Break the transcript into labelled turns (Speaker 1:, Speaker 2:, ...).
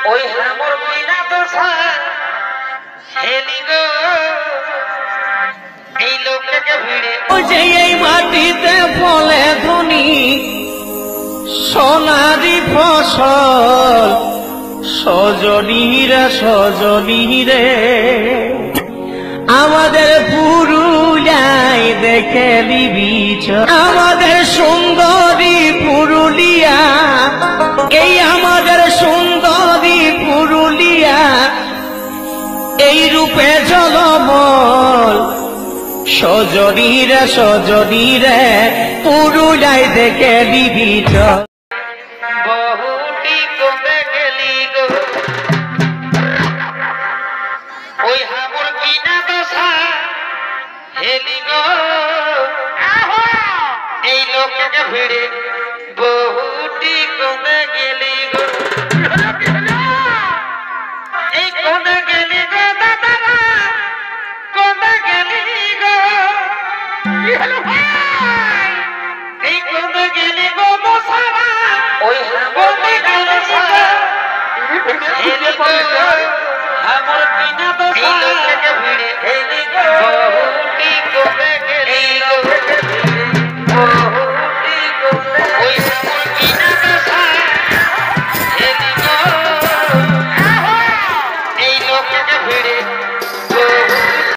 Speaker 1: ওই হামর কইনা দশা হেলি গো এই লোকটাকে ভিড়ে
Speaker 2: ওই যে এই মাটিতে ফলে ধনী সোনারি ফসল সজনীরা সজনীরে আমাদের পুরুলিয়ায় দেখে দিবিছ আমাদের সুন্দরী পুরুলিয়া এই আমাদের সুন্দরী পুরুলিয়া এই রূপে জলমল সজনীরে সজনীরে পুরুলিয়ায় দেখে দিবিছ
Speaker 1: বহুটি কমে গেলি গো ওই হামর কইনা দশা হেলি গো এই লোকটাকে ভিড়ে বহুটি কমে গেলি গো এই কমে গেলি গো দাদারা কমে গেলি গো এই কমে গেলি গো মশারা ওই হামর কইনা দশা হেলি গো